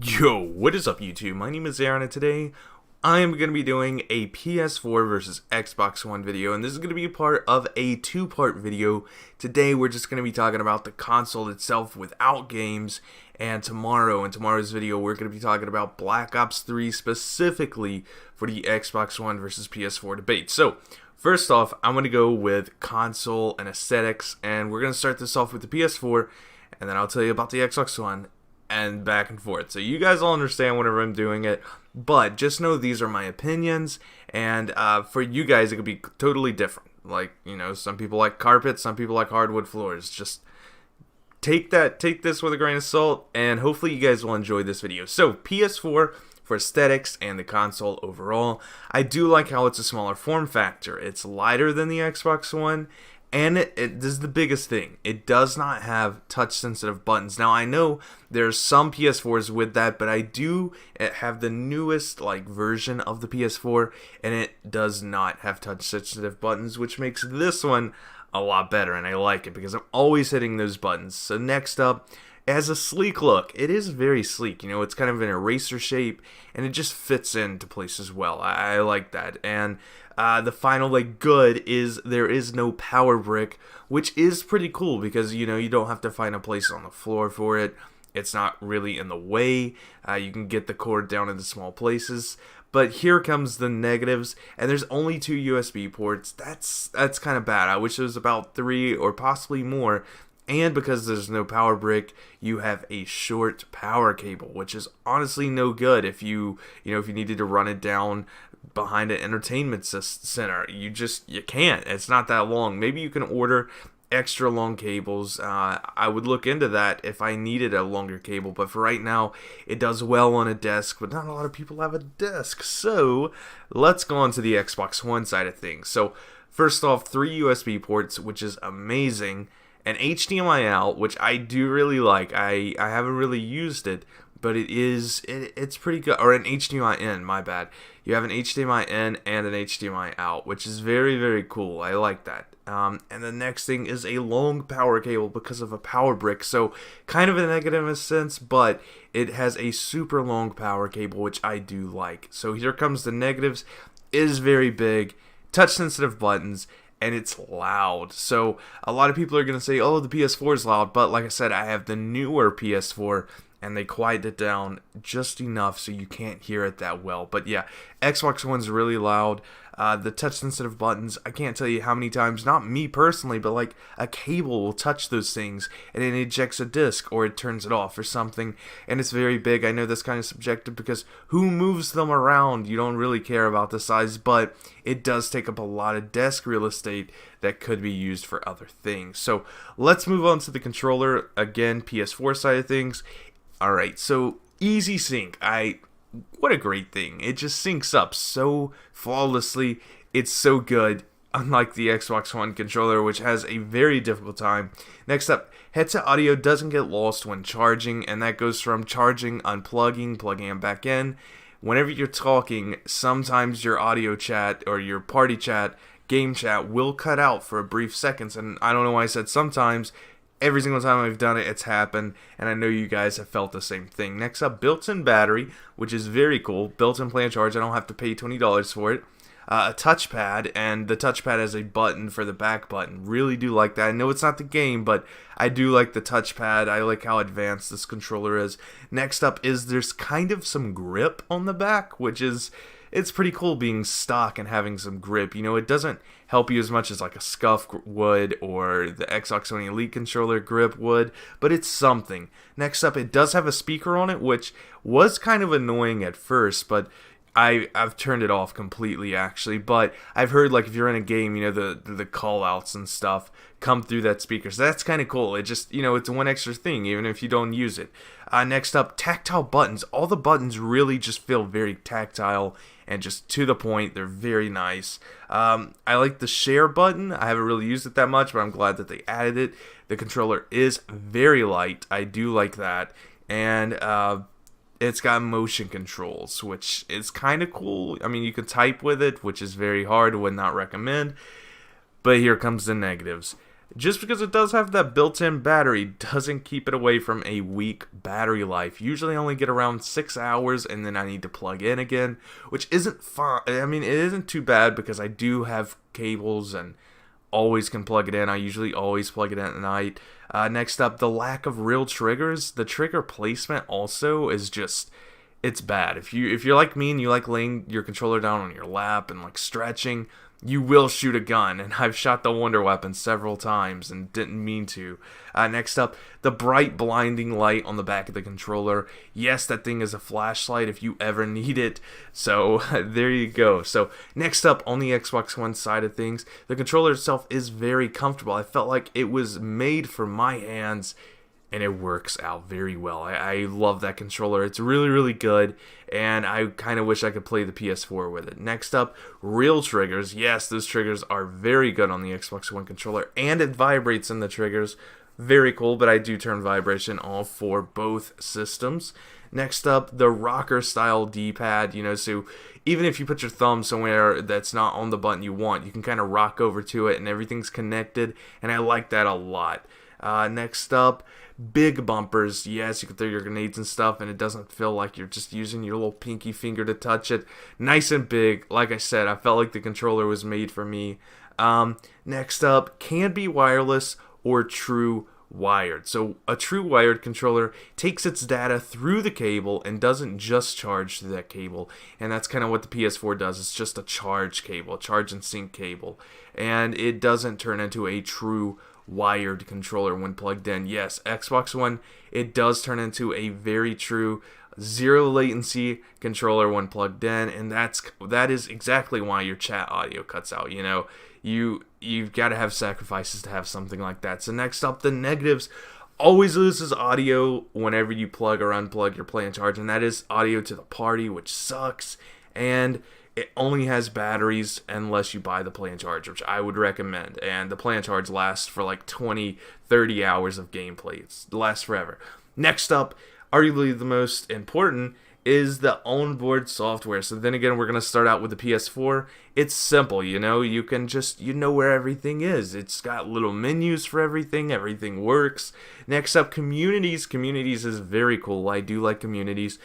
Yo, what is up YouTube? My name is Aaron and today I am going to be doing a PS4 versus Xbox One video, and this is going to be a part of a two-part video. Today we're just going to be talking about the console itself without games, and in tomorrow's video we're going to be talking about Black Ops 3 specifically for the Xbox One versus PS4 debate. So first off, I'm going to go with console and aesthetics, and we're going to start this off with the PS4, and then I'll tell you about the Xbox One and back and forth. So you guys all understand whenever I'm doing it, but just know these are my opinions, and for you guys it could be totally different. Like, you know, some people like carpet, some people like hardwood floors. Just take this with a grain of salt, and hopefully you guys will enjoy this video. So PS4 for aesthetics and the console overall. I do like how it's a smaller form factor. It's lighter than the Xbox One. And this is the biggest thing. It does not have touch-sensitive buttons. Now, I know there's some PS4s with that, but I do have the newest version of the PS4, and it does not have touch-sensitive buttons, which makes this one a lot better, and I like it because I'm always hitting those buttons. So next up, it has a sleek look. It is very sleek. You know, it's kind of an eraser shape, and it just fits into place as well. I like that. And the final good is there is no power brick, which is pretty cool because, you know, you don't have to find a place on the floor for it. It's not really in the way. You can get the cord down into small places. But here comes the negatives, and there's only 2 USB ports. That's kind of bad. I wish there was about 3 or possibly more. And because there's no power brick, you have a short power cable, which is honestly no good if you needed to run it down behind an entertainment center. You can't. It's not that long. Maybe you can order extra long cables. I would look into that if I needed a longer cable, but for right now it does well on a desk, but not a lot of people have a desk. So let's go on to the Xbox One side of things. So first off, 3 USB ports, which is amazing. An HDMI out, which I do really like. I haven't really used it, but it's pretty good. Or an HDMI in, my bad. You have an HDMI in and an HDMI out, which is very, very cool. I like that. And the next thing is a long power cable because of a power brick. So kind of a negative in a sense, but it has a super long power cable, which I do like. So here comes the negatives. It is very big, touch sensitive buttons, and it's loud. So a lot of people are going to say, oh, the PS4 is loud, but like I said, I have the newer PS4, and they quiet it down just enough so you can't hear it that well. But yeah, Xbox One's really loud. The touch-sensitive buttons, I can't tell you how many times, not me personally, but like a cable will touch those things and it ejects a disc or it turns it off or something, and it's very big. I know that's kind of subjective because who moves them around? You don't really care about the size, but it does take up a lot of desk real estate that could be used for other things. So let's move on to the controller. Again, PS4 side of things. Alright, so easy sync. What a great thing. It just syncs up so flawlessly. It's so good, unlike the Xbox One controller, which has a very difficult time. Next up, headset audio doesn't get lost when charging, and that goes from charging, unplugging, plugging it back in. Whenever you're talking, sometimes your audio chat or your party chat, game chat will cut out for a brief seconds, and I don't know why I said sometimes. Every single time I've done it, it's happened, and I know you guys have felt the same thing. Next up, built-in battery, which is very cool. Built-in plan charge, I don't have to pay $20 for it. A touchpad, and the touchpad has a button for the back button. Really do like that. I know it's not the game, but I do like the touchpad. I like how advanced this controller is. Next up is there's kind of some grip on the back, which is... it's pretty cool being stock and having some grip. You know, it doesn't help you as much as like a Scuff would or the Xbox One Elite controller grip would, but it's something. Next up, it does have a speaker on it, which was kind of annoying at first, but I've turned it off completely actually. But I've heard like if you're in a game, you know, the call outs and stuff come through that speaker, so that's kind of cool. It just, you know, it's one extra thing even if you don't use it. Next up, tactile buttons. All the buttons really just feel very tactile and just to the point. They're very nice. I like the share button. I haven't really used it that much, but I'm glad that they added it. The controller is very light. I do like that. And it's got motion controls, which is kind of cool. I mean, you can type with it, which is very hard, would not recommend. But here comes the negatives. just because it does have that built-in battery doesn't keep it away from a weak battery life. Usually I only get around 6 hours and then I need to plug in again, which isn't fun. I mean, it isn't too bad because I do have cables and always can plug it in. I usually always plug it in at night. Next up, the lack of real triggers. The trigger placement also is just, it's bad. If you're like me and you like laying your controller down on your lap and like stretching, you will shoot a gun, and I've shot the wonder weapon several times and didn't mean to. Next up, the bright blinding light on the back of the controller. Yes, that thing is a flashlight if you ever need it, so there you go. So next up, on the Xbox One side of things, the controller itself is very comfortable. I felt like it was made for my hands, and it works out very well. I love that controller. It's really, really good, and I kind of wish I could play the PS4 with it. Next up, real triggers. Yes, those triggers are very good on the Xbox One controller, and it vibrates in the triggers. Very cool, but I do turn vibration off for both systems. Next up, the rocker style D-pad, so even if you put your thumb somewhere that's not on the button you want, you can kind of rock over to it and everything's connected, and I like that a lot. Next up, big bumpers. Yes, you can throw your grenades and stuff, and it doesn't feel like you're just using your little pinky finger to touch it. Nice and big. Like I said, I felt like the controller was made for me. Next up, can be wireless or true wired. So a true wired controller takes its data through the cable and doesn't just charge to that cable, and that's kind of what the PS4 does. It's just a charge cable, a charge and sync cable, and it doesn't turn into a true wired controller when plugged in. Yes, Xbox One, it does turn into a very true zero latency controller when plugged in, and that is exactly why your chat audio cuts out. You've got to have sacrifices to have something like that. So next up, the negatives. Always loses audio whenever you plug or unplug your play and charge, and that is audio to the party, which sucks. And it only has batteries unless you buy the play and charge, which I would recommend. And the play and charge lasts for like 20, 30 hours of gameplay. It lasts forever. Next up, arguably the most important, is the onboard software. So then again, we're going to start out with the PS4. It's simple, you can just, where everything is. It's got little menus for everything. Everything works. Next up, communities. Communities is very cool. I do like communities.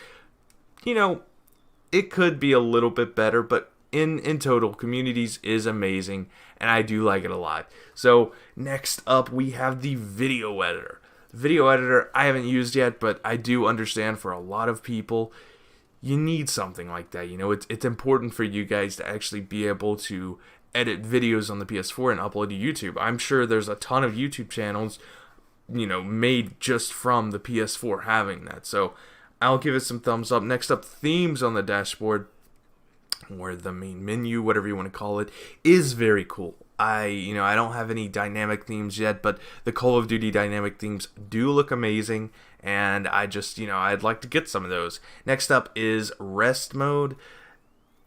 It could be a little bit better, but in total, communities is amazing, and I do like it a lot. So next up, we have the video editor. Video editor I haven't used yet, but I do understand for a lot of people, you need something like that. It's important for you guys to actually be able to edit videos on the PS4 and upload to YouTube. I'm sure there's a ton of YouTube channels, made just from the PS4 having that. So I'll give it some thumbs up. Next up, themes on the dashboard, or the main menu, whatever you want to call it, is very cool. I don't have any dynamic themes yet, but the Call of Duty dynamic themes do look amazing, and I just, I'd like to get some of those. Next up is rest mode.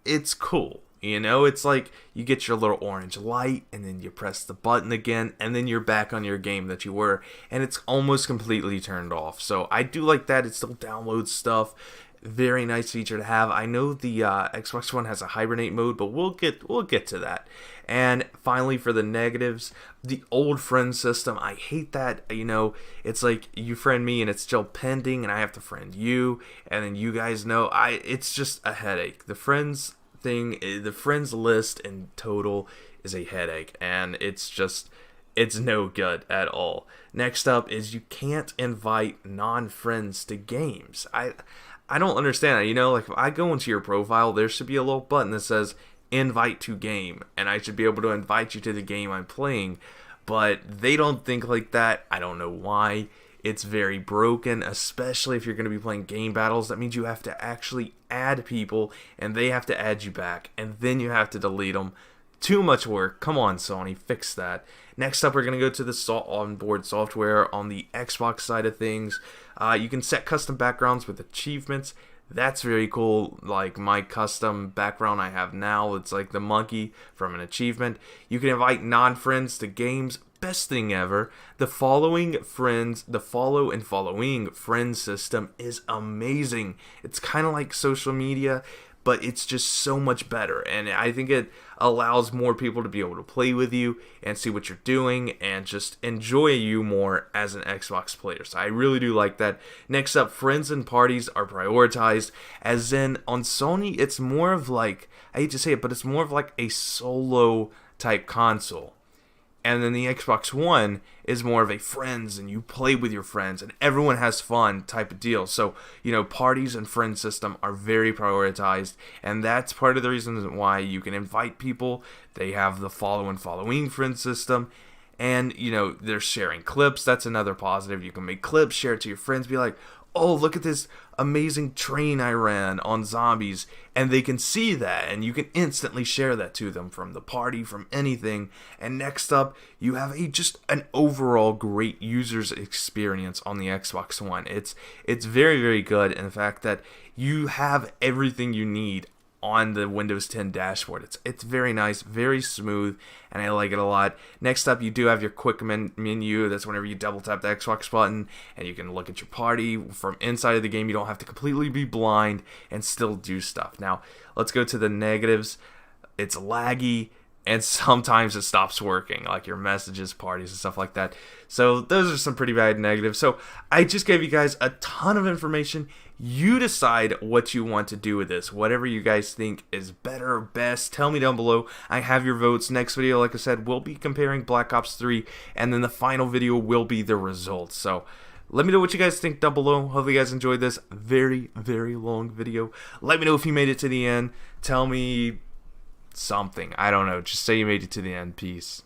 It's cool. It's like you get your little orange light, and then you press the button again, and then you're back on your game that you were, and it's almost completely turned off. So I do like that. It still downloads stuff. Very nice feature to have. I know the Xbox One has a hibernate mode, but we'll get to that. And finally, for the negatives, the old friend system. I hate that. It's like you friend me and it's still pending, and I have to friend you, and then you guys know. It's just a headache. The friends list in total is a headache, and it's no good at all. Next up is you can't invite non-friends to games. I don't understand that. Like if I go into your profile, there should be a little button that says invite to game, and I should be able to invite you to the game I'm playing, but they don't think like that. I don't know why. It's very broken, especially if you're going to be playing game battles. That means you have to actually add people, and they have to add you back, and then you have to delete them. Too much work. Come on, Sony, fix that. Next up, we're going to go to the onboard software on the Xbox side of things. You can set custom backgrounds with achievements. That's very cool. Like my custom background I have now, it's like the monkey from an achievement. You can invite non-friends to games. Best thing ever. The follow and following friends system is amazing. It's kind of like social media, but it's just so much better, and I think it allows more people to be able to play with you and see what you're doing and just enjoy you more as an Xbox player. So I really do like that. Next up, friends and parties are prioritized, as in on Sony it's more of like, I hate to say it, but it's more of like a solo type console. And then the Xbox One is more of a friends, and you play with your friends, and everyone has fun type of deal. So, parties and friend system are very prioritized, and that's part of the reason why you can invite people. They have the following friend system, and, they're sharing clips. That's another positive. You can make clips, share it to your friends, be like, oh, look at this amazing train I ran on zombies, and they can see that, and you can instantly share that to them from the party, from anything. And next up, you have just an overall great user's experience on the Xbox One. It's very, very good in the fact that you have everything you need on the Windows 10 dashboard. It's very nice, very smooth, and I like it a lot. Next up, you do have your quick menu. That's whenever you double tap the Xbox button, and you can look at your party from inside of the game. You don't have to completely be blind and still do stuff. Now, let's go to the negatives. It's laggy, and sometimes it stops working, like your messages, parties, and stuff like that. So those are some pretty bad negatives. So I just gave you guys a ton of information. You decide what you want to do with this. Whatever you guys think is better or best, tell me down below. I have your votes. Next video, like I said, we'll be comparing Black Ops 3, and then the final video will be the results. So let me know what you guys think down below. Hopefully you guys enjoyed this very, very long video. Let me know if you made it to the end. Tell me something. I don't know. Just say you made it to the end. Peace.